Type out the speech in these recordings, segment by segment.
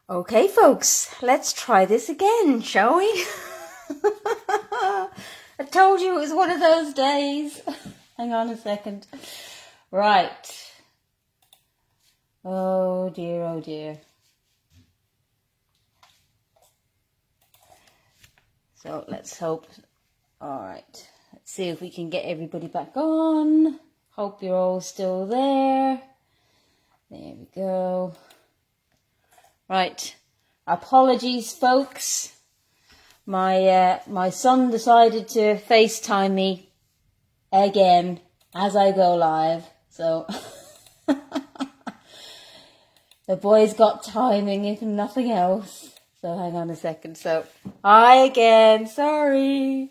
Okay, folks, let's try this again, shall we? I told you it was one of those days. Hang on a second. Right. Oh dear, oh dear. So let's hope. Alright, let's see if we can get everybody back on. Hope you're all still there. There we go. Right. Apologies, folks. My son decided to FaceTime me again as I go live. So the boy's got timing, if nothing else. So hang on a second. So hi again. Sorry.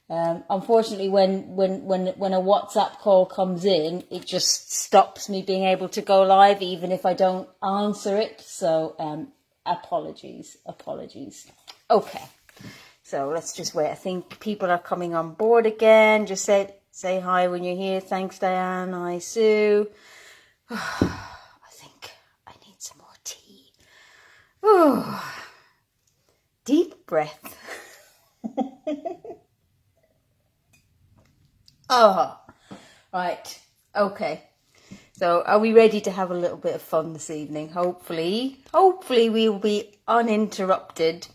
Unfortunately, when a WhatsApp call comes in, it just stops me being able to go live, even if I don't answer it. So apologies. Okay. So let's just wait. I think people are coming on board again. Just say hi when you're here. Thanks, Diane. Hi, Sue. I think I need some more tea. Ooh. Deep breath. Oh, right. Okay. So are we ready to have a little bit of fun this evening? Hopefully we will be uninterrupted.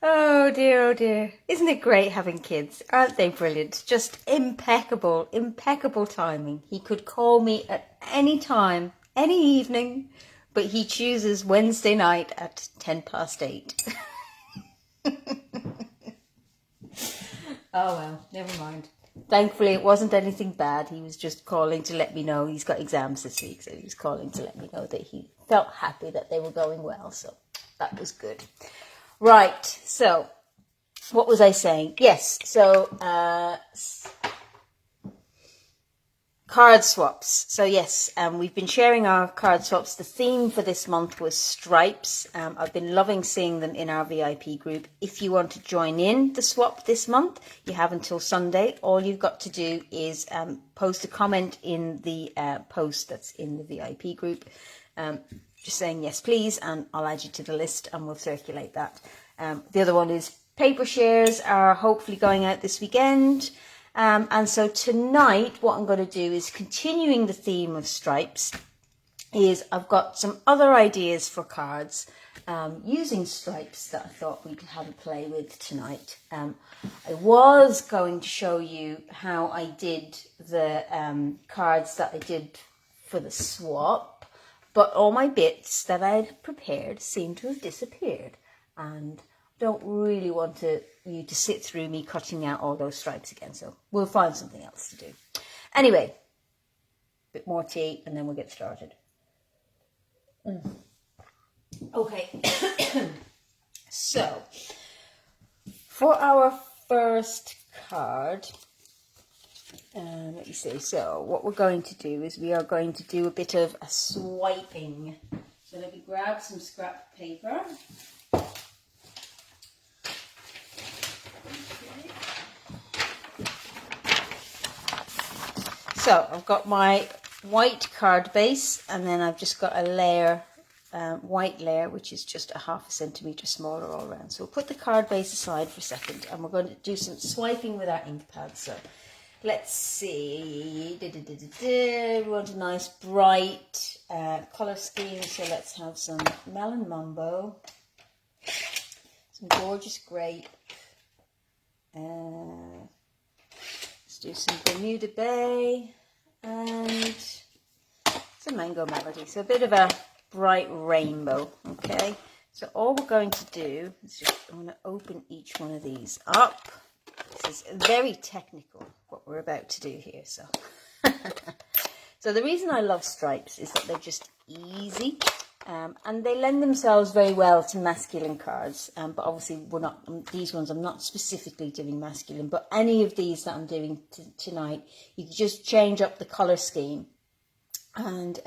Oh dear. Isn't it great having kids? Aren't they brilliant? Just impeccable timing. He could call me at any time, any evening, but he chooses Wednesday night at 8:10. Oh well, never mind. Thankfully, it wasn't anything bad. He was just calling to let me know he's got exams this week, so he was calling to let me know that he felt happy that they were going well, so that was good. Right, so what was I saying? Yes, so card swaps. So yes, we've been sharing our card swaps. The theme for this month was stripes. I've been loving seeing them in our VIP group. If you want to join in the swap this month, you have until Sunday. All you've got to do is post a comment in the post that's in the VIP group, just saying yes please, and I'll add you to the list and we'll circulate that. The other one is paper shares are hopefully going out this weekend. And so tonight, what I'm going to do is continuing the theme of stripes, is I've got some other ideas for cards using stripes that I thought we'd have a play with tonight. I was going to show you how I did the cards that I did for the swap, but all my bits that I had prepared seem to have disappeared, and don't really want you to sit through me cutting out all those stripes again, so we'll find something else to do. Anyway, a bit more tea and then we'll get started. Okay, so for our first card, let me see, so what we're going to do is we are going to do a bit of a swiping. So let me grab some scrap paper. So I've got my white card base, and then I've just got a layer, white layer, which is just a 0.5 centimetre smaller all around. So we'll put the card base aside for a second, and we're going to do some swiping with our ink pad. So let's see. We want a nice bright colour scheme, so let's have some Melon Mambo, some gorgeous grape, let's do some Bermuda Bay, and some Mango Melody. So a bit of a bright rainbow, okay? So all we're going to do is just, I'm going to open each one of these up. This is very technical, what we're about to do here. So, so the reason I love stripes is that they're just easy. And they lend themselves very well to masculine cards, but obviously we're not, these ones I'm not specifically doing masculine, but any of these that I'm doing tonight, you can just change up the colour scheme and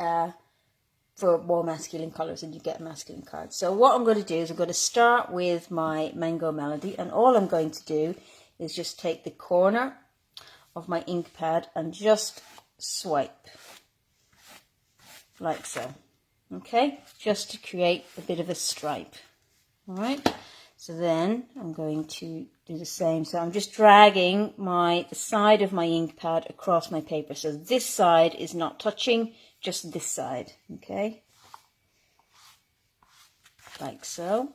for more masculine colours, and you get a masculine card. So what I'm going to do is I'm going to start with my Mango Melody, and all I'm going to do is just take the corner of my ink pad and just swipe. like so. Okay, just to create a bit of a stripe. All right, so then I'm going to do the same. So I'm just dragging the side of my ink pad across my paper. So this side is not touching, just this side. Okay, like so.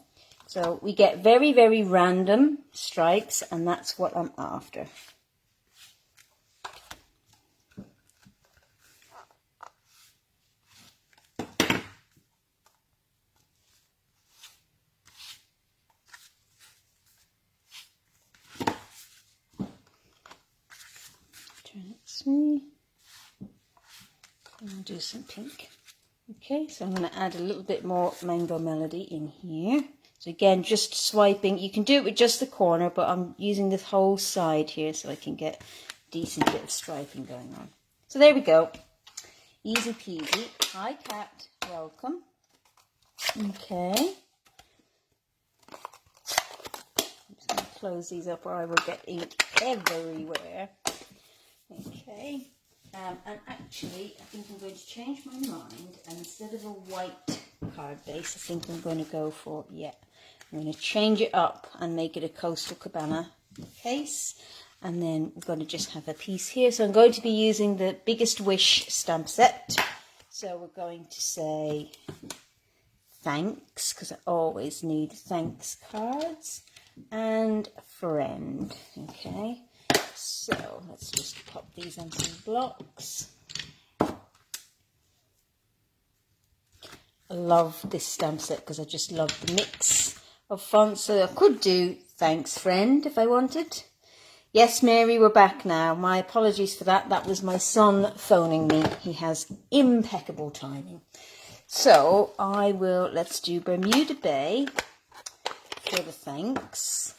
So we get very, very random stripes, and that's what I'm after. Turn it this way. And I'll do some pink. Okay, so I'm going to add a little bit more Mango Melody in here. So again, just swiping. You can do it with just the corner, but I'm using this whole side here so I can get a decent bit of striping going on. So there we go. Easy peasy. Hi, Cat. Welcome. Okay. I'm just going to close these up or I will get ink everywhere. Okay. And actually, I think I'm going to change my mind, and instead of a white card base, I think I'm going to go for, I'm going to change it up and make it a Coastal Cabana case, and then we're going to just have a piece here. So I'm going to be using the Biggest Wish stamp set. So we're going to say thanks, because I always need thanks cards, and friend, okay? So let's just pop these on some blocks. I love this stamp set because I just love the mix of fonts. So I could do thanks friend if I wanted. Yes, Mary, we're back now. My apologies for that. That was my son phoning me. He has impeccable timing. So let's do Bermuda Bay for the thanks.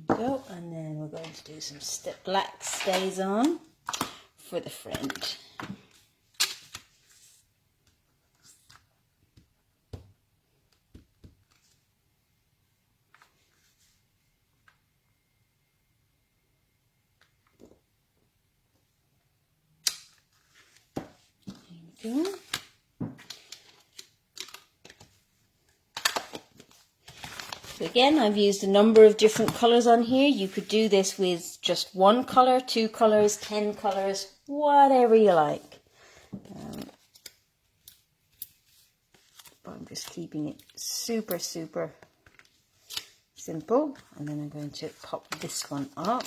Go, and then we're going to do some black stays on for the friend. There we go. So again, I've used a number of different colours on here. You could do this with just one colour, 2 colours, 10 colours, whatever you like. But I'm just keeping it super, super simple. And then I'm going to pop this one up.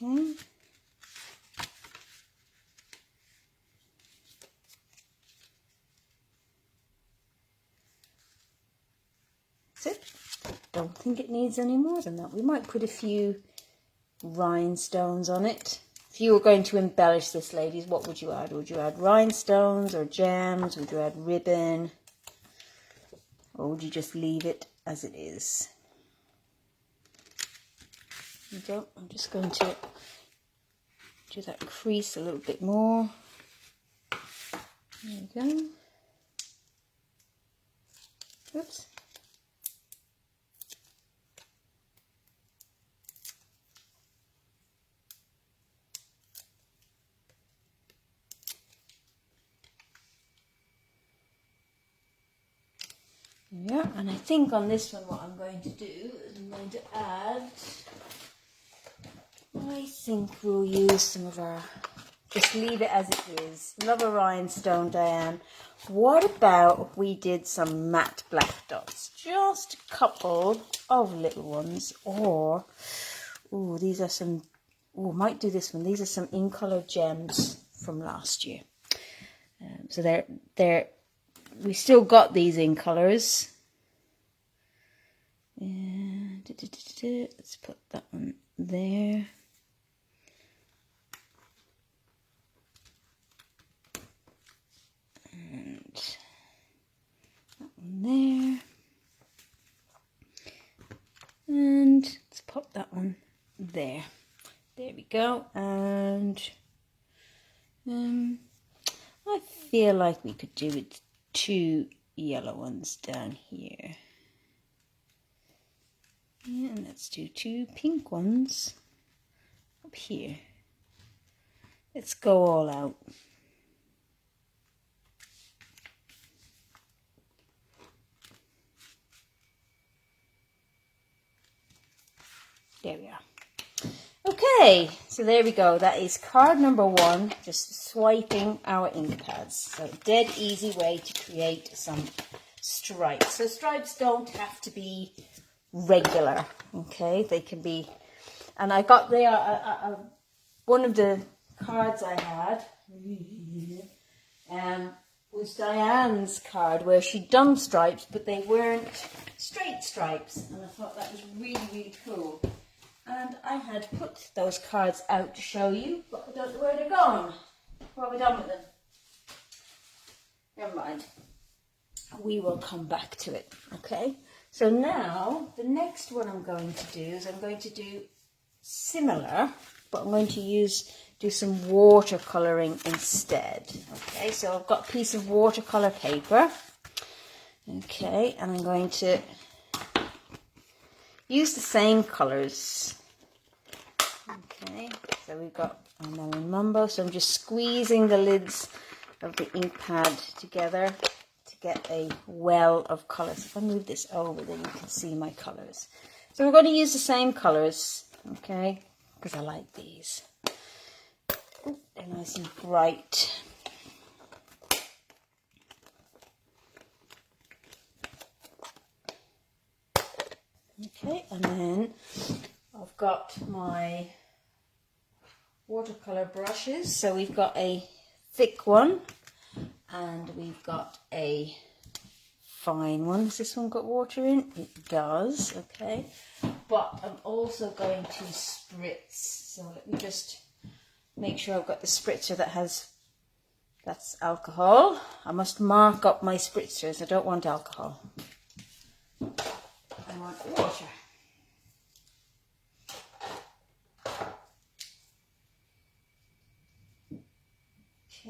Okay. That's it. Don't think it needs any more than that. We might put a few rhinestones on it. If you were going to embellish this, ladies, what would you add? Would you add rhinestones or gems? Would you add ribbon? Or would you just leave it as it is? There you go. I'm just going to do that crease a little bit more. There we go. Oops. Yeah, and I think on this one what I'm going to do is I'm going to add, I think we'll use some of our, just leave it as it is. Love a rhinestone, Diane. What about if we did some matte black dots? Just a couple of little ones. Or, ooh, these are some, ooh, might do this one. These are some in color gems from last year. So we still got these in colors. Let's put that one there. And that one there. And let's pop that one there. There we go. And I feel like we could do with 2 yellow ones down here. Yeah, and let's do 2 pink ones up here. Let's go all out. There we are. Okay, so there we go. That is card number 1, just swiping our ink pads. So dead easy way to create some stripes. So stripes don't have to be regular, okay? They can be, and I got there one of the cards I had was Diane's card where she'd done stripes, but they weren't straight stripes, and I thought that was really, really cool. And I had put those cards out to show you, but I don't know where they're gone. What have we done with them? Never mind. We will come back to it, okay? So now, the next one I'm going to do is I'm going to do similar, but I'm going to do some watercoloring instead. Okay, so I've got a piece of watercolor paper. Okay, and I'm going to use the same colors. Okay, so we've got our Melon Mumbo. So I'm just squeezing the lids of the ink pad together to get a well of colours. If I move this over, then you can see my colours. So we're going to use the same colours, okay, because I like these. Ooh, they're nice and bright. Okay, and then I've got my watercolor brushes. So we've got a thick one and we've got a fine one. Has this one got water in? It does, okay. But I'm also going to spritz. So let me just make sure I've got the spritzer that's alcohol. I must mark up my spritzers. I don't want alcohol. I want water.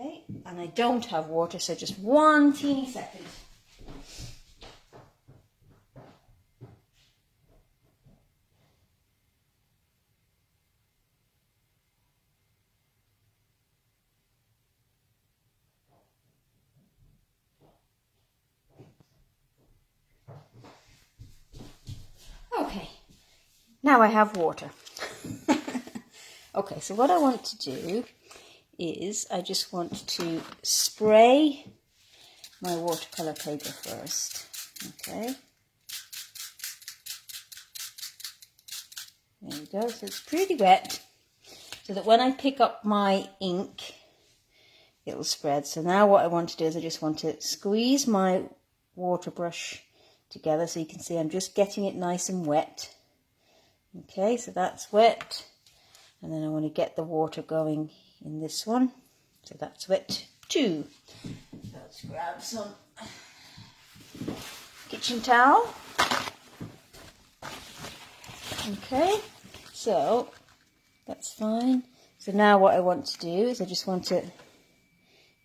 Okay, and I don't have water, so just 1 teeny second. Okay, now I have water. Okay, so what I want to do is I just want to spray my watercolor paper first. Okay, there we go. So it's pretty wet, so that when I pick up my ink, it'll spread. So now what I want to do is I just want to squeeze my water brush together, so you can see I'm just getting it nice and wet. Okay, so that's wet, and then I want to get the water going in this one, so that's wet too. So let's grab some kitchen towel. Okay, so that's fine. So now what I want to do is I just want to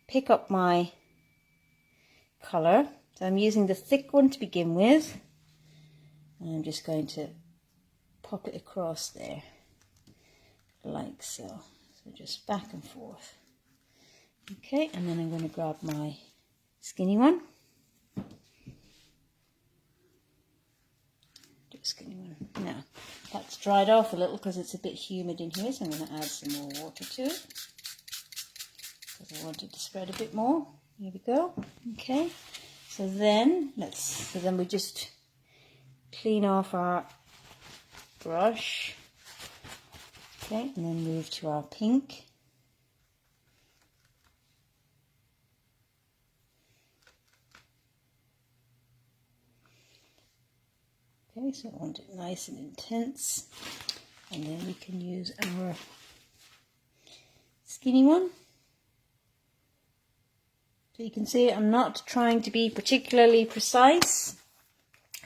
pick up my colour. So I'm using the thick one to begin with, and I'm just going to pop it across there, like so. So just back and forth. Okay, and then I'm going to grab my skinny one. Do a skinny one. Now, that's dried off a little because it's a bit humid in here, so I'm going to add some more water to it, because I want it to spread a bit more. Here we go. Okay. So then we just clean off our brush, okay, and then move to our pink. Okay, so I want it nice and intense, and then we can use our skinny one. So you can see I'm not trying to be particularly precise.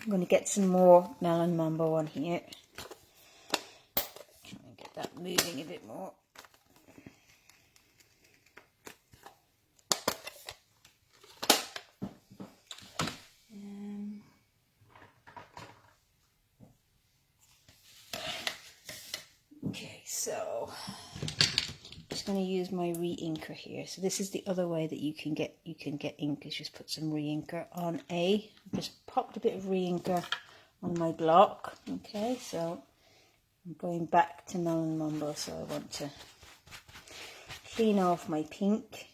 I'm going to get some more melon mambo on here. Try and get that moving a bit more. Okay, so I'm just going to use my re-inker here. So this is the other way that you can get ink, is just put some re-inker on A. I've just popped a bit of re-inker on my block. Okay, so I'm going back to melon mambo, so I want to clean off my pink.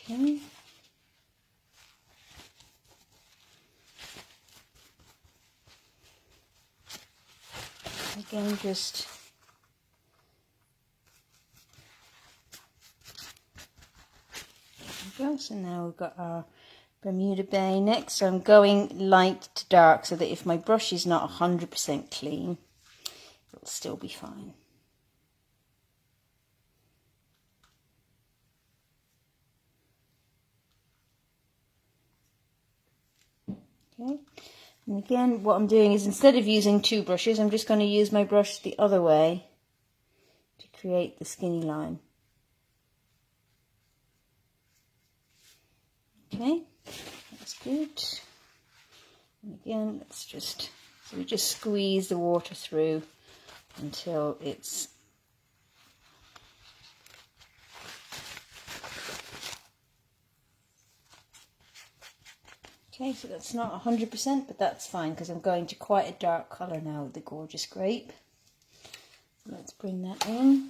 Okay. Again, just there we go. So now we've got our Bermuda Bay next. So I'm going light to dark so that if my brush is not 100% clean, it'll still be fine. Okay. And again, what I'm doing is, instead of using two brushes, I'm just going to use my brush the other way to create the skinny line. Okay, that's good. And again, let's just, so we just squeeze the water through until it's okay. So that's not 100%, but that's fine because I'm going to quite a dark colour now with the gorgeous grape. Let's bring that in.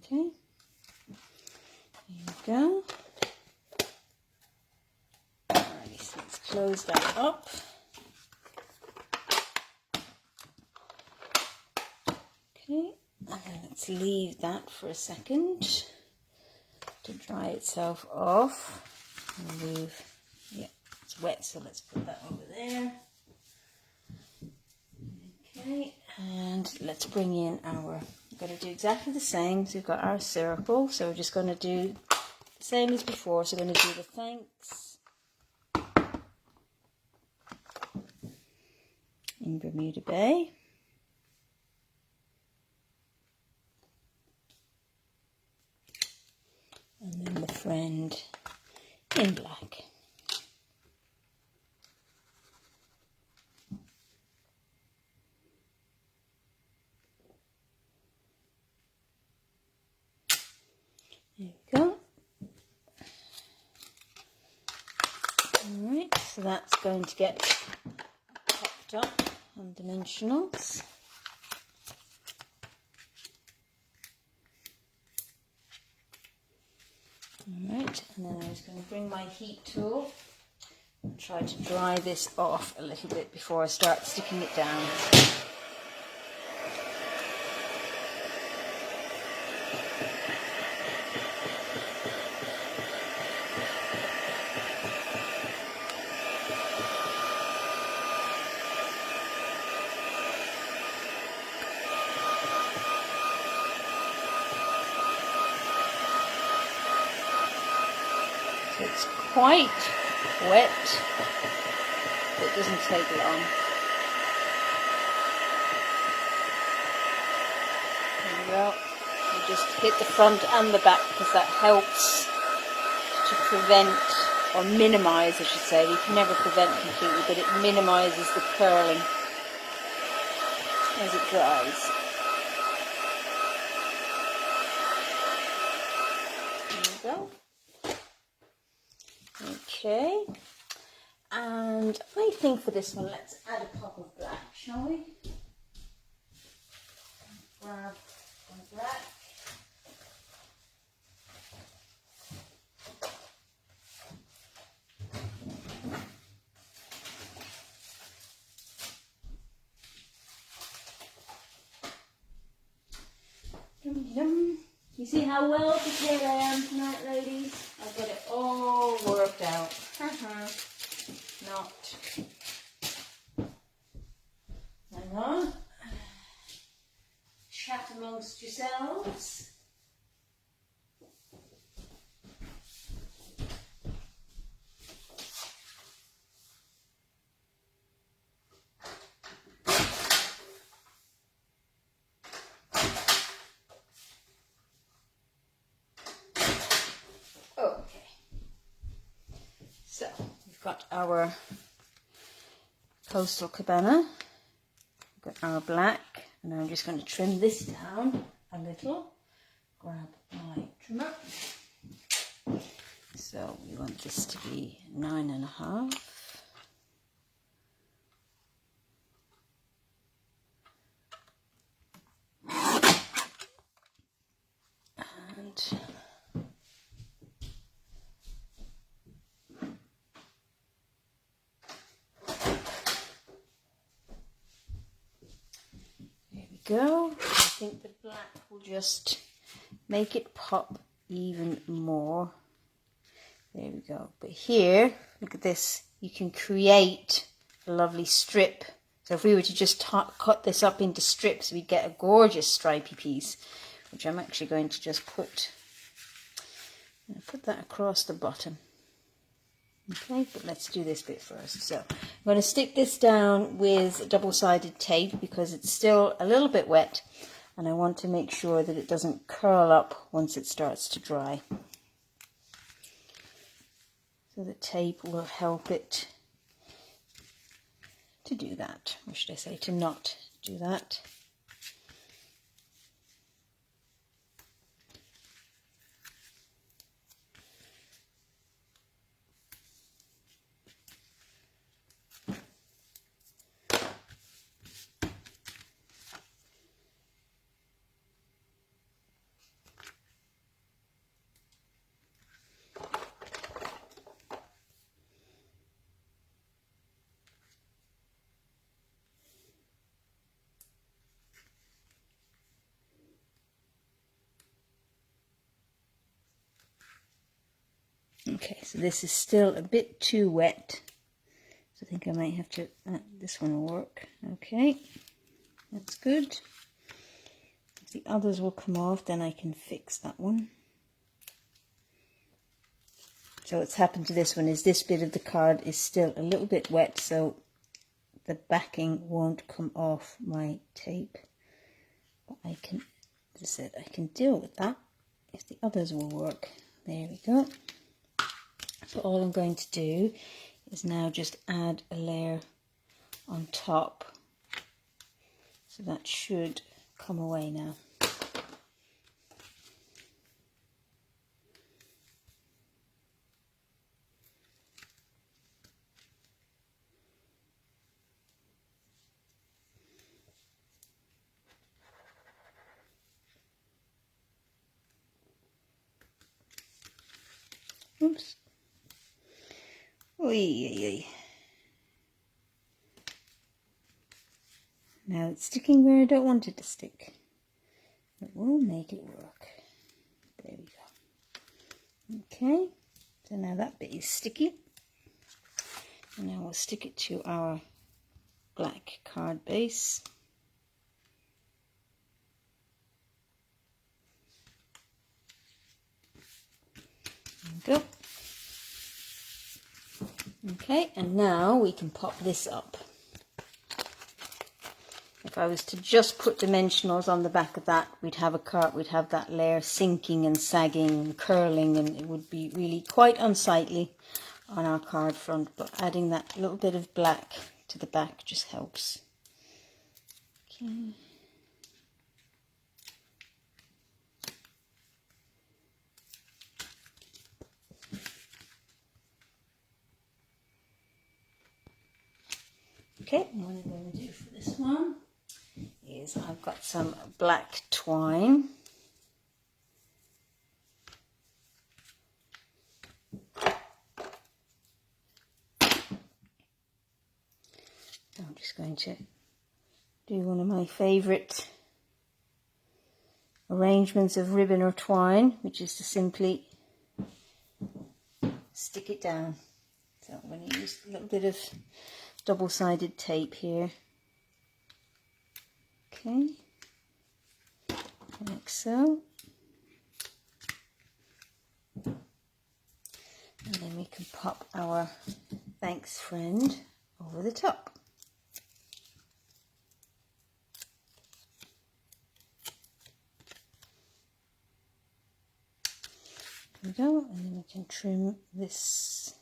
Okay, there you go. Alrighty, so let's close that up. Okay, and then let's leave that for a second to dry itself off. Remove, yeah, it's wet, so let's put that over there. Okay, and let's bring in our, we're going to do exactly the same. So we've got our circle, so we're just going to do the same as before. So we're going to do the thanks in Bermuda Bay. And then the friend in black. There we go. Alright, so that's going to get popped up on dimensionals. Alright, and then I'm just going to bring my heat tool and try to dry this off a little bit before I start sticking it down. So it's quite wet, but it doesn't take long. There we go. You just hit the front and the back because that helps to prevent, or minimise I should say, we can never prevent completely, but it minimises the curling as it dries. There we go. Okay, and I think for this one, let's add a pop of black, shall we? Grab some black. You see how well prepared I am tonight, ladies? I've got it all worked out. Not. Hang on. Chat amongst yourselves. Okay. So, we've got our Coastal Cabana. We've got our black. And I'm just going to trim this down a little. Grab my trimmer. So we want this to be 9.5. And there we go. I think the black will just make it pop even more. There we go. But here, look at this. You can create a lovely strip. So if we were to just cut this up into strips, we'd get a gorgeous stripy piece, which I'm actually going to just put that across the bottom. Okay, but let's do this bit first. So I'm going to stick this down with double-sided tape because it's still a little bit wet and I want to make sure that it doesn't curl up once it starts to dry. So the tape will help it to do that, or should I say to not do that. Okay, so this is still a bit too wet, so I think I might have to, this one will work. Okay, that's good. If the others will come off, then I can fix that one. So what's happened to this one is this bit of the card is still a little bit wet, so the backing won't come off my tape. But I can, as I said, I can deal with that if the others will work. There we go. So all I'm going to do is now just add a layer on top. So that should come away now. Oops. Oy. Now it's sticking where I don't want it to stick. But we'll make it work. There we go. Okay, so now that bit is sticky. And now we'll stick it to our black card base. There we go. Okay, and now we can pop this up. If I was to just put dimensionals on the back of that, we'd have that layer sinking and sagging and curling, and it would be really quite unsightly on our card front. But adding that little bit of black to the back just helps. Okay. Okay, and what I'm going to do for this one is I've got some black twine. I'm just going to do one of my favourite arrangements of ribbon or twine, which is to simply stick it down. So I'm going to use a little bit of double-sided tape here. Okay, like so. And then we can pop our thanks friend over the top. There we go, and then we can trim this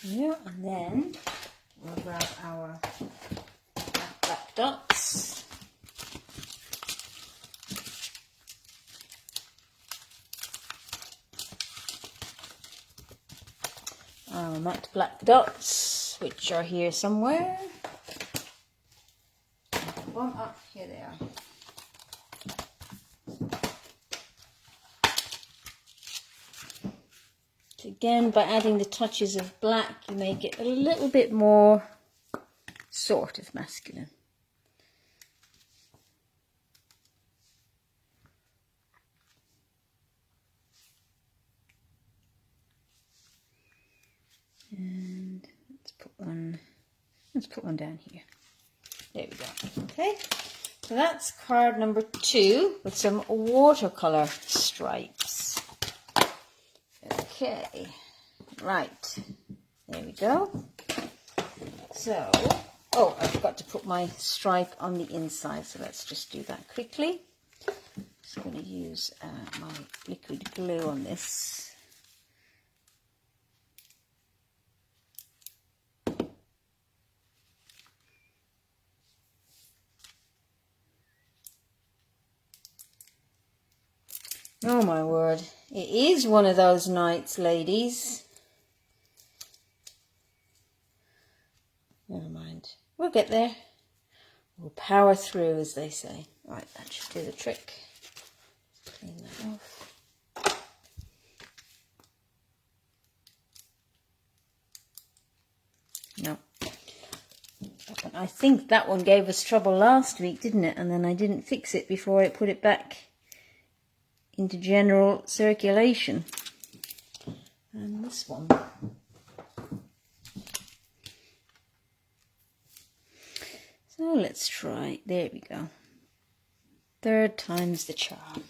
here, and then we'll grab our black dots. Our matte black dots, which are here somewhere. One up, here they are. Again, by adding the touches of black, you make it a little bit more sort of masculine. And let's put one down here. There we go. Okay, so that's card number 2 with some watercolor stripes. Okay, right, there we go. So, oh, I forgot to put my stripe on the inside, so let's just do that quickly. Just going to use my liquid glue on this. Oh my word, it is one of those nights, ladies. Never mind, we'll get there. We'll power through, as they say. Right, that should do the trick. Clean that off. No. I think that one gave us trouble last week, didn't it? And then I didn't fix it before I put it back into general circulation. And this one. So let's try, there we go. 3rd time's the charm.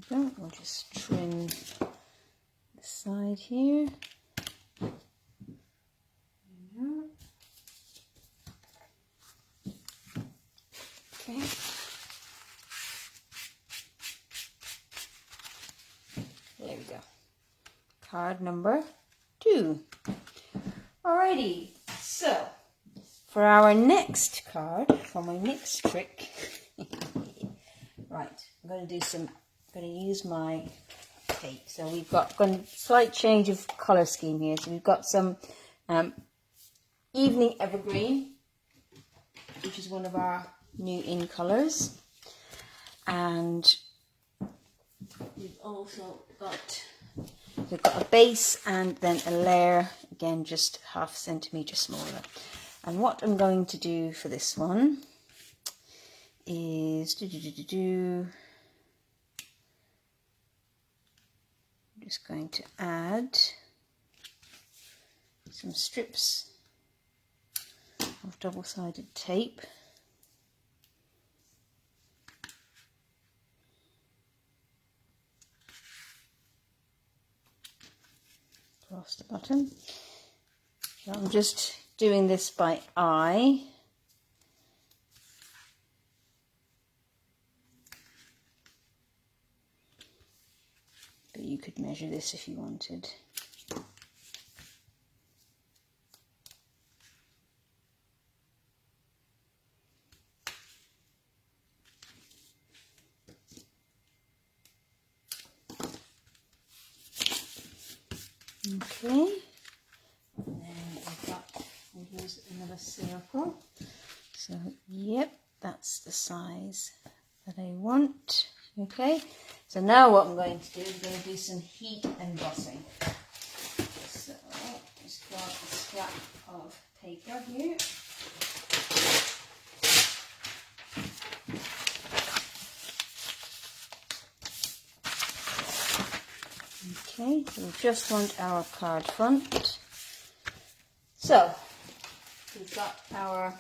There we go. We'll just trim the side here. Okay. There we go. Card number 2. Alrighty, so for our next card, for my next trick, right, I'm going to use my tape. So we've got slight change of colour scheme here. So we've got some Evening Evergreen, which is one of our new in colours, and we've also got a base and then a layer, again just 0.5 centimetre smaller. And what I'm going to do for this one is I'm just going to add some strips of double-sided tape. Across the bottom. So I'm just doing this by eye. But you could measure this if you wanted. Okay, and then we'll use another circle. So, yep, that's the size that I want. Okay, so now what I'm going to do is I'm going to do some heat embossing. So just grab a scrap of paper here. Okay, so we just want our card front. So we've got our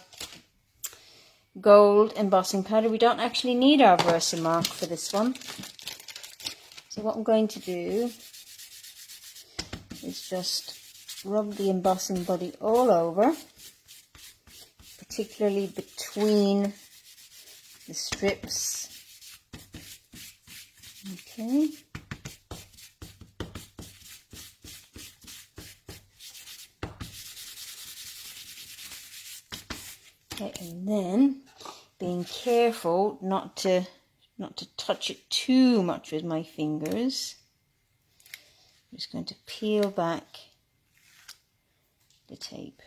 gold embossing powder. We don't actually need our Versamark for this one. So what I'm going to do is just rub the embossing body all over, particularly between the strips. Okay. Okay, and then being careful not to touch it too much with my fingers. I'm just going to peel back the tape.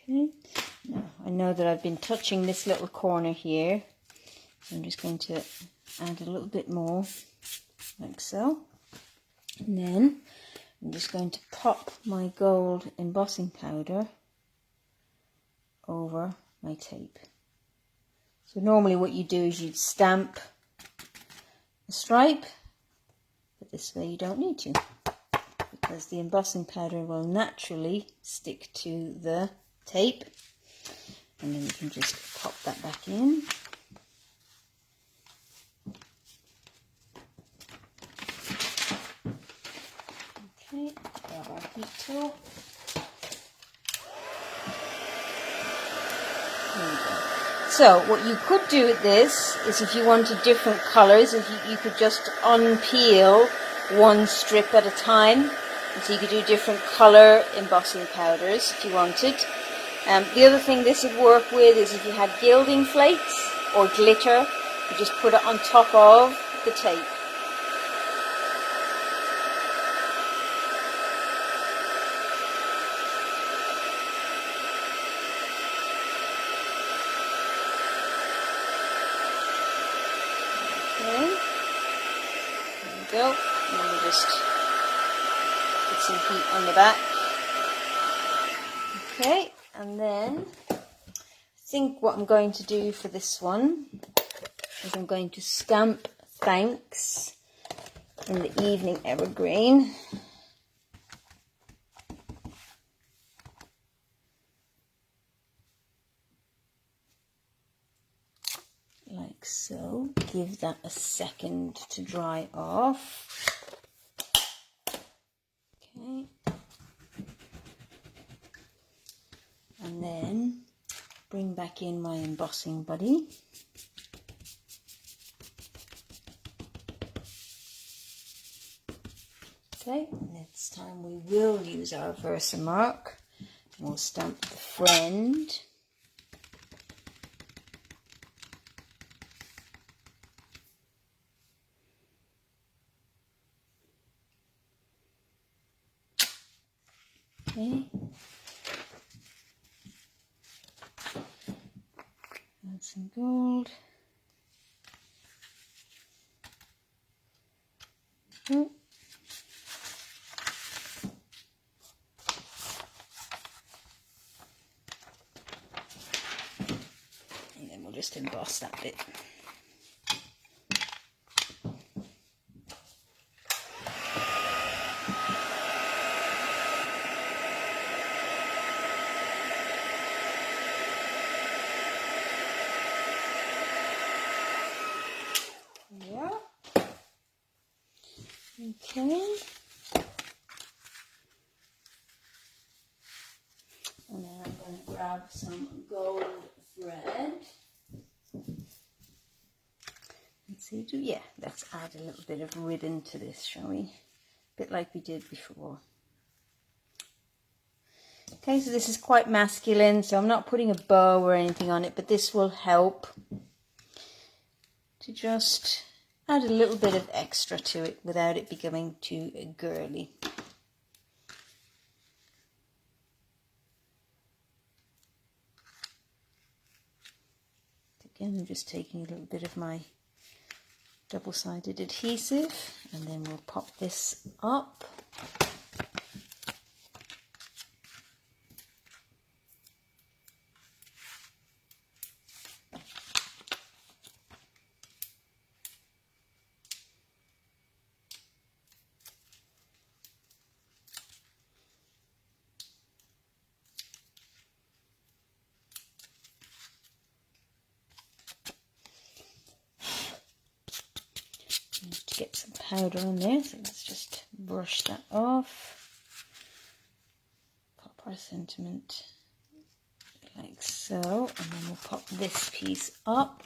Okay, now I know that I've been touching this little corner here, so I'm just going to add a little bit more, like so. And then I'm just going to pop my gold embossing powder over my tape. So normally what you do is you'd stamp a stripe, but this way you don't need to, because the embossing powder will naturally stick to the tape, and then you can just pop that back in. Okay, grab our heat tool. There we go. So what you could do with this is, if you wanted different colours, if you could just unpeel one strip at a time, and so you could do different colour embossing powders if you wanted. The other thing this would work with is if you had gilding flakes or glitter, you just put it on top of the tape. Okay, there we go, and then we just put some heat on the back. Okay, and then I think what I'm going to do for this one is I'm going to stamp thanks in the evening evergreen. Like so. Give that a second to dry off. Okay. And then bring back in my embossing buddy. Okay, next time we will use our Versamark. We'll stamp the friend. Okay. Add some gold. Oh. And then we'll just emboss that bit. Yeah. Okay. And then I'm going to grab some gold thread. Let's see, let's add a little bit of ribbon to this, shall we? A bit like we did before. Okay, so this is quite masculine, so I'm not putting a bow or anything on it, but this will help to just add a little bit of extra to it without it becoming too girly. Again, I'm just taking a little bit of my double-sided adhesive, and then we'll pop this up. To get some powder on there, so let's just brush that off. Pop our sentiment like so, and then we'll pop this piece up.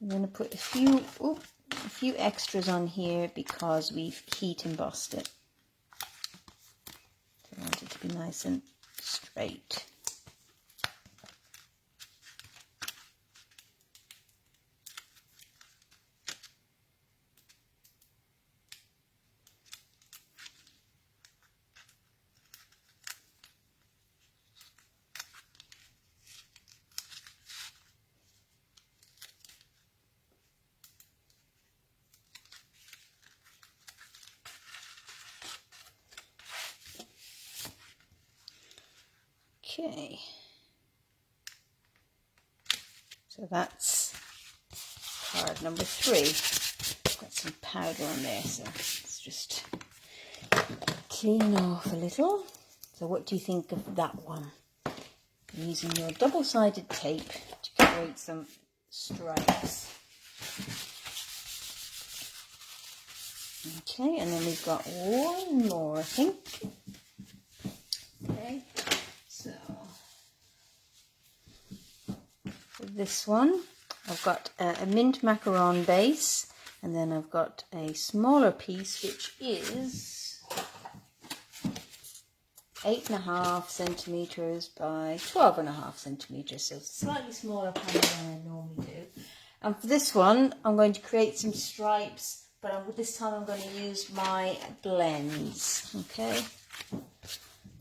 I'm going to put a few extras on here because we've heat embossed it. So I want it to be nice and straight. Okay, so that's card number 3. Got some powder on there, so let's just clean off a little. So what do you think of that one? Using your double-sided tape to create some stripes. Okay, and then we've got one more, I think. Okay, so for this one, I've got a mint macaron base, and then I've got a smaller piece which is 8.5 centimeters by 12.5 centimeters, so slightly smaller panel than I normally do. And for this one, I'm going to create some stripes, but this time I'm going to use my blends. Okay,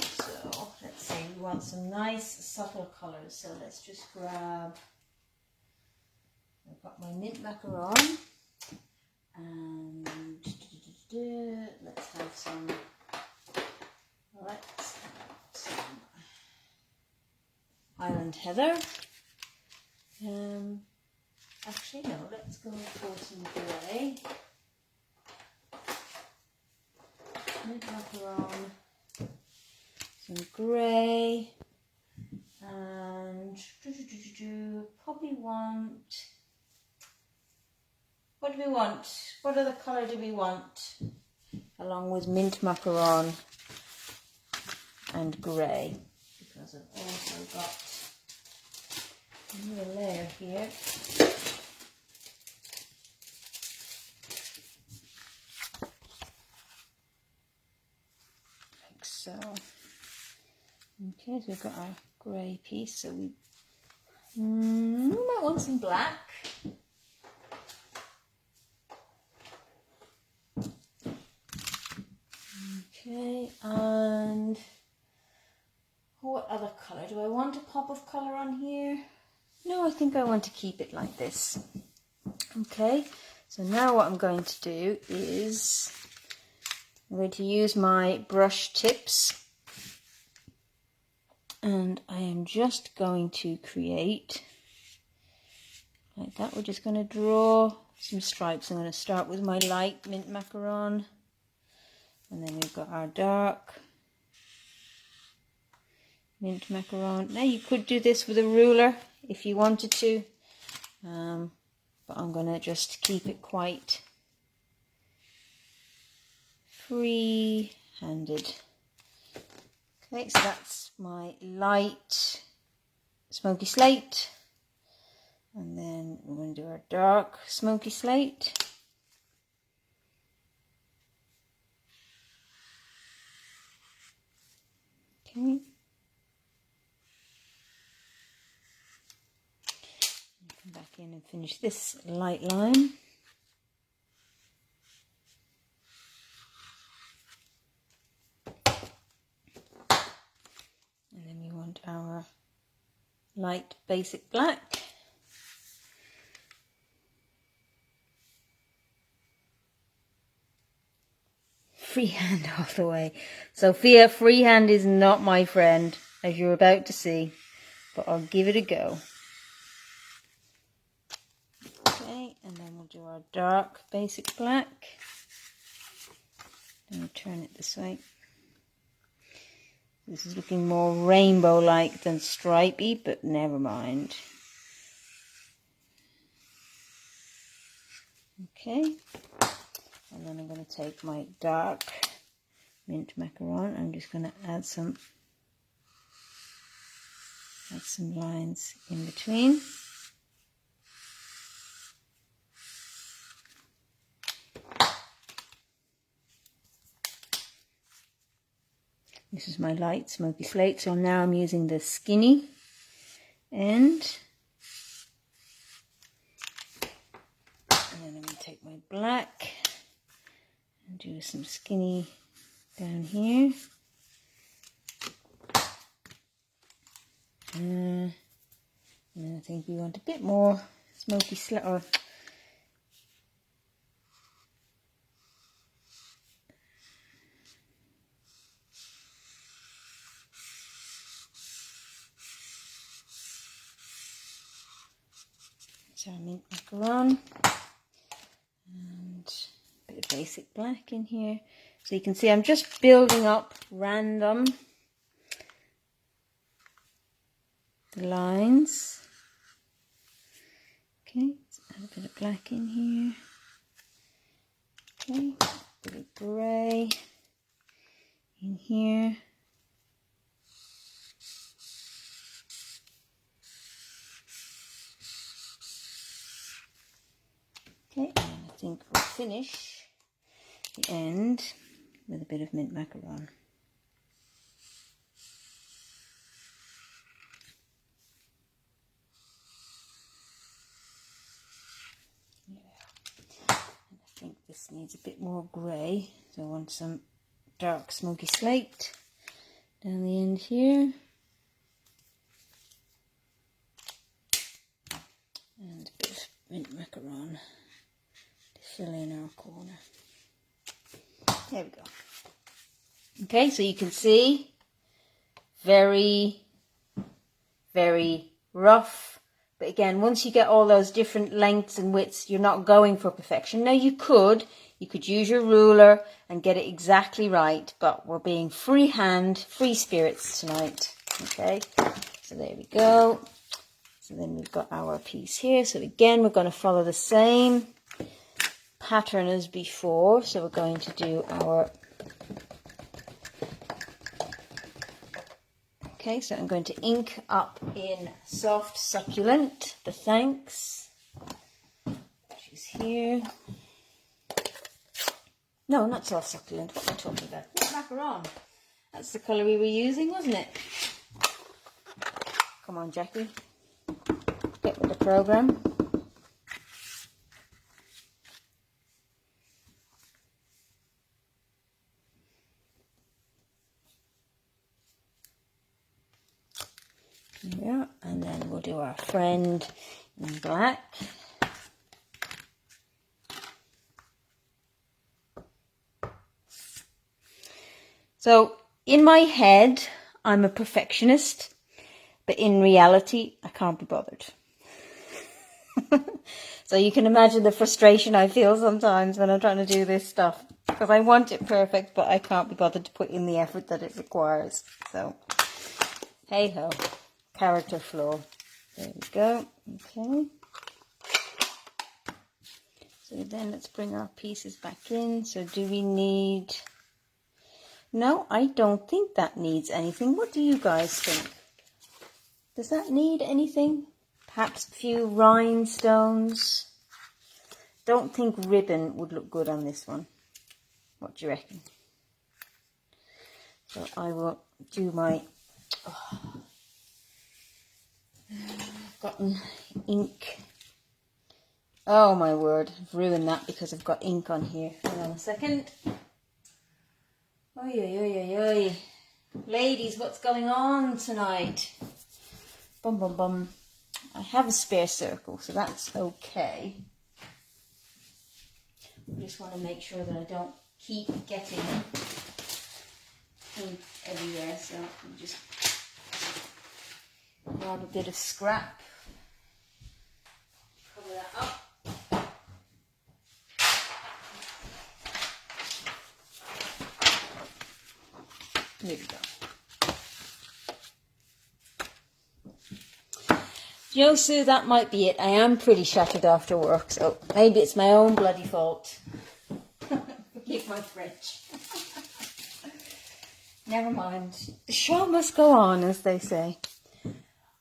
so let's see, we want some nice subtle colours, so let's just grab, I've got my mint macaron, and let's have some, Island Heather. Actually no, let's go for some grey. Mint macaron, some grey, and probably want, what do we want? What other colour do we want? Along with mint macaron and grey, because I've also got another layer here. Like so. Okay, so we've got our grey piece, so we might want some black. Okay, and what other colour? Do I want a pop of colour on here? No, I think I want to keep it like this. Okay, so now what I'm going to do is I'm going to use my brush tips, and I am just going to create like that. We're just going to draw some stripes. I'm going to start with my light mint macaron, and then we've got our dark mint macaron. Now you could do this with a ruler if you wanted to, but I'm going to just keep it quite free-handed. Okay, so that's my light smoky slate, and then we're going to do our dark smoky slate. in and finish this light line. And then we want our light basic black. Freehand all the way. Sophia, freehand is not my friend, as you're about to see, but I'll give it a go. Okay, and then we'll do our dark basic black. And we'll turn it this way. This is looking more rainbow-like than stripy, but never mind. Okay. And then I'm going to take my dark mint macaron. I'm just going to add some lines in between. This is my light smoky slate. So now I'm using the skinny end. And then I'm going to take my black and do some skinny down here. And then I think we want a bit more smoky slate. So mint macaron and a bit of basic black in here. So you can see I'm just building up random lines. Okay, let's add a bit of black in here. Okay, a bit of grey in here. Okay, and I think we'll finish the end with a bit of mint macaron. Yeah. And I think this needs a bit more grey, so I want some dark smoky slate down the end here. And a bit of mint macaron to fill in our corner. There we go. Okay, so you can see very, very rough. But again, once you get all those different lengths and widths, you're not going for perfection. Now you could use your ruler and get it exactly right, but we're being freehand, free spirits tonight. Okay, so there we go. So then we've got our piece here. So again, we're going to follow the same pattern as before. So we're going to do our... Okay, so I'm going to ink up in Soft Succulent, the Thanks, which is here. No, not Soft Succulent. What am I talking about? Macaron. That's the colour we were using, wasn't it? Come on, Jackie. Get with the program. Yeah, and then we'll do our friend in black. So in my head, I'm a perfectionist, but in reality, I can't be bothered. So you can imagine the frustration I feel sometimes when I'm trying to do this stuff, because I want it perfect, but I can't be bothered to put in the effort that it requires. So, hey ho, character flaw. There we go. Okay. So then let's bring our pieces back in. So do we need... No, I don't think that needs anything. What do you guys think? Does that need anything? Perhaps a few rhinestones. Don't think ribbon would look good on this one. What do you reckon? So I will do my cotton ink Oh my word, I've ruined that because I've got ink on here. Hang on a second. Oi, oi, oi, oi, oi. Ladies, what's going on tonight? Bum, bum, bum. I have a spare circle, so that's okay. I just want to make sure that I don't keep getting ink everywhere, so I'm just grab a bit of scrap, cover that up. There we go. Sue, that might be it. I am pretty shattered after work, so maybe it's my own bloody fault. Forgive my French. Never mind. The show must go on, as they say.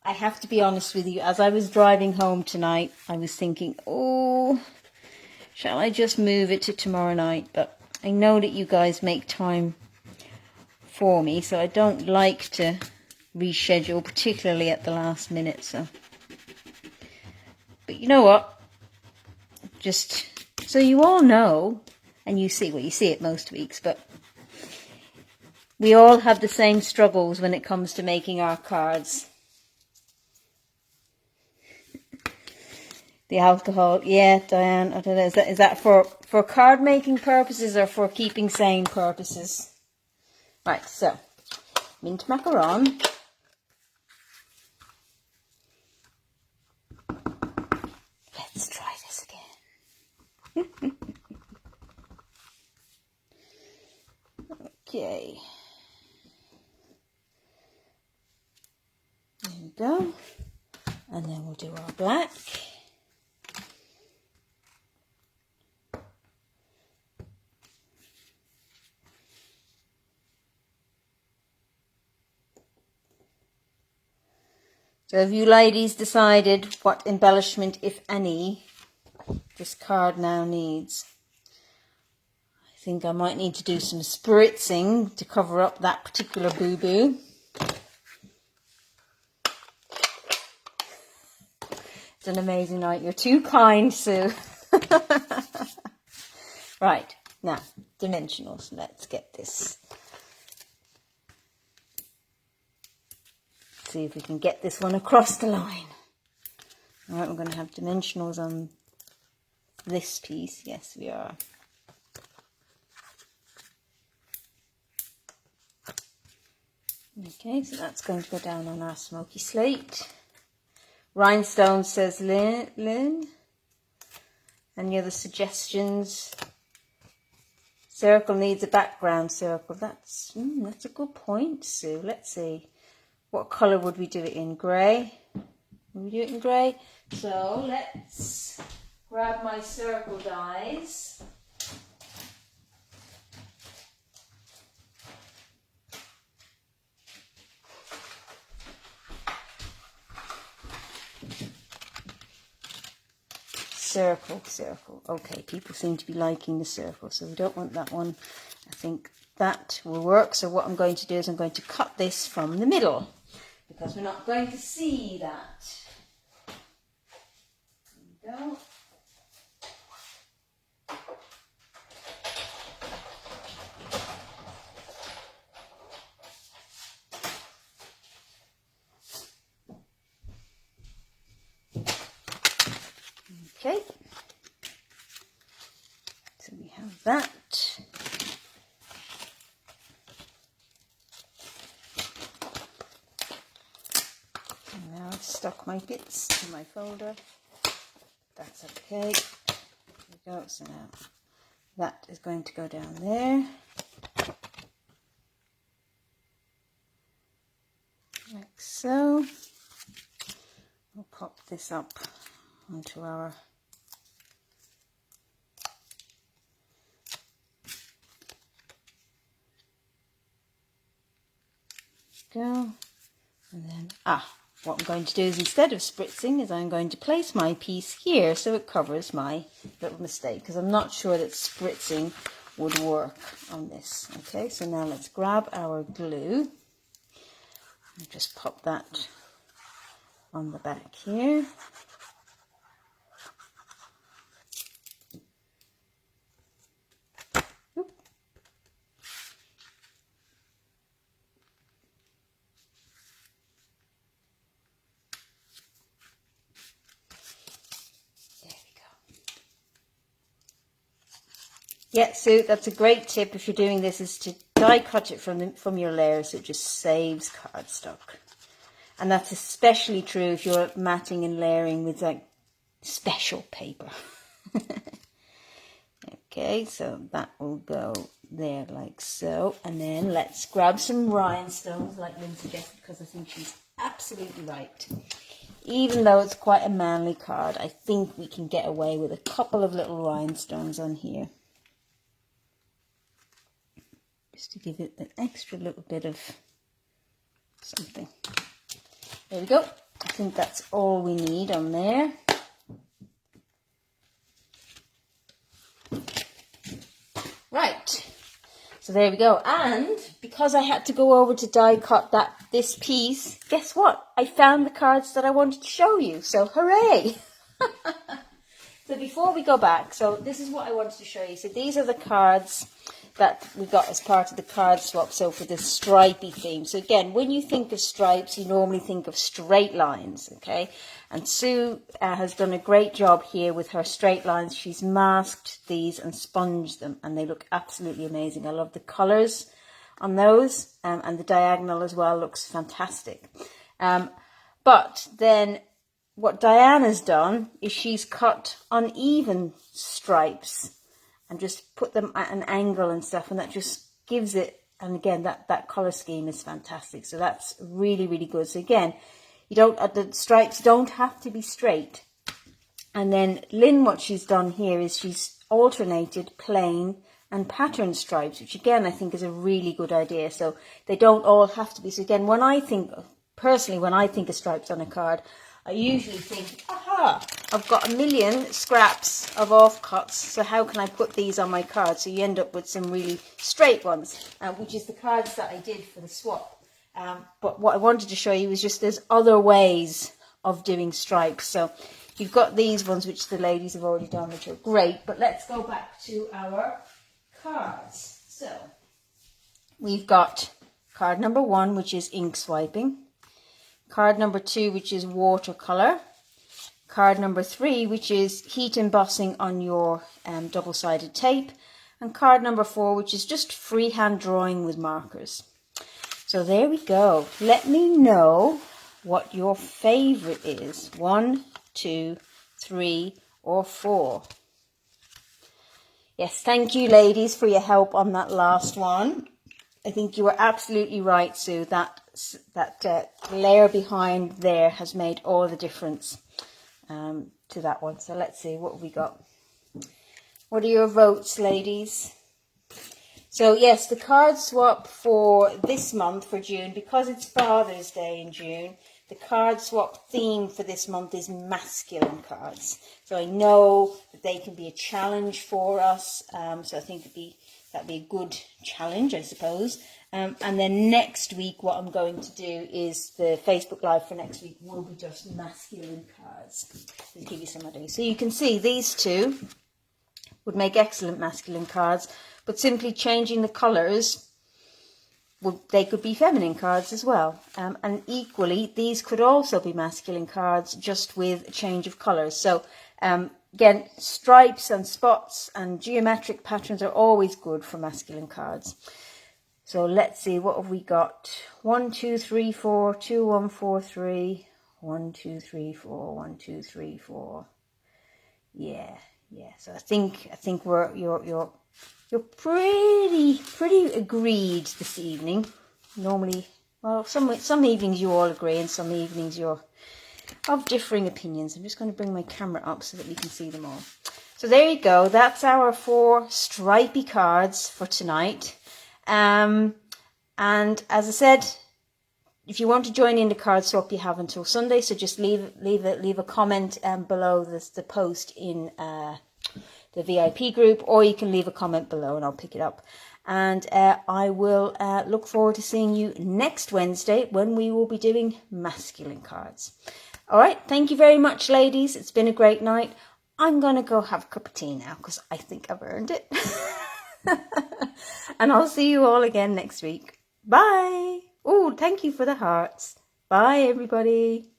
I have to be honest with you. As I was driving home tonight, I was thinking, oh, shall I just move it to tomorrow night? But I know that you guys make time for me, so I don't like to reschedule, particularly at the last minute, so... But you know what? Just so you all know, and you see, well, you see it most weeks, but we all have the same struggles when it comes to making our cards. The alcohol, yeah, Diane, I don't know, is that for card making purposes or for keeping sane purposes? Right, so, mint macaron. Let's try this again. Okay. There we go. And then we'll do our black. So have you ladies decided what embellishment, if any, this card now needs? I think I might need to do some spritzing to cover up that particular boo-boo. It's an amazing night. You're too kind, Sue. Right, now, dimensionals. Let's get this. See if we can get this one across the line. All right, we're going to have dimensionals on this piece. Yes, we are. Okay, so that's going to go down on our smoky slate. Rhinestone, says Lynn. Any other suggestions? Circle needs a background circle. That's a good point, Sue. Let's see. What colour would we do it in? Grey? Would we do it in grey? So let's grab my circle dies. Circle. Okay, people seem to be liking the circle, so we don't want that one. I think that will work. So what I'm going to do is I'm going to cut this from the middle because we're not going to see that. There we go. Okay, so we have that. And now I've stuck my bits in my folder. That's okay. There we go. So now that is going to go down there. Like so. We'll pop this up onto our go, and then what I'm going to do is instead of spritzing is I'm going to place my piece here so it covers my little mistake, because I'm not sure that spritzing would work on this. Okay, so now let's grab our glue and just pop that on the back here. Yeah, Sue, that's a great tip if you're doing this, is to die cut it from your layer, so it just saves cardstock. And that's especially true if you're matting and layering with like special paper. Okay, so that will go there like so. And then let's grab some rhinestones like Lynn suggested, because I think she's absolutely right. Even though it's quite a manly card, I think we can get away with a couple of little rhinestones on here, just to give it an extra little bit of something. There we go. I think that's all we need on there. Right, so there we go. And because I had to go over to die cut this piece, guess what? I found the cards that I wanted to show you, so hooray! So before we go back, so this is what I wanted to show you. So these are the cards that we got as part of the card swap, so for the stripy theme. So again, when you think of stripes, you normally think of straight lines, okay? And Sue has done a great job here with her straight lines. She's masked these and sponged them, and they look absolutely amazing. I love the colours on those, and the diagonal as well looks fantastic. But then what Diana's done is she's cut uneven stripes and just put them at an angle and stuff, and that just gives it, and again, that colour scheme is fantastic. So that's really, really good. So again, the stripes don't have to be straight. And then Lynn, what she's done here is she's alternated plain and pattern stripes, which again, I think is a really good idea. So they don't all have to be. So again, personally, when I think of stripes on a card, I usually think, aha, I've got a million scraps of offcuts, so how can I put these on my card? So you end up with some really straight ones, which is the cards that I did for the swap. But what I wanted to show you is just there's other ways of doing stripes. So you've got these ones, which the ladies have already done, which are great. But let's go back to our cards. So we've got card number 1, which is ink swiping. Card number 2, which is watercolor. Card number 3, which is heat embossing on your double-sided tape. And card number 4, which is just freehand drawing with markers. So there we go. Let me know what your favorite is. 1, 2, 3, or 4. Yes, thank you, ladies, for your help on that last one. I think you were absolutely right, Sue. That layer behind there has made all the difference to that one. So let's see, what have we got? What are your votes, ladies? So yes, the card swap for this month, for June, because it's Father's Day in June, the card swap theme for this month is masculine cards. So I know that they can be a challenge for us. So I think that'd be a good challenge, I suppose. And then next week, what I'm going to do is the Facebook Live for next week will be just masculine cards. To give you some idea. So you can see these two would make excellent masculine cards, but simply changing the colours, they could be feminine cards as well. And equally, these could also be masculine cards, just with a change of colours. So again, stripes and spots and geometric patterns are always good for masculine cards. So let's see, what have we got? 1, 2, 3, 4, 2, 1, 4, 3. 1, 2, 3, 4, 1, 2, 3, 4. Yeah. So I think you're pretty agreed this evening. Normally, well, some evenings you all agree, and some evenings you're of differing opinions. I'm just going to bring my camera up so that we can see them all. So there you go. That's our 4 stripy cards for tonight. And as I said, if you want to join in the card swap, you have until Sunday. So just leave a comment below the post in the VIP group, or you can leave a comment below and I'll pick it up. And I will look forward to seeing you next Wednesday when we will be doing masculine cards. All right, thank you very much, ladies. It's been a great night. I'm going to go have a cup of tea now because I think I've earned it. And I'll see you all again next week. Bye. Oh, thank you for the hearts. Bye, everybody.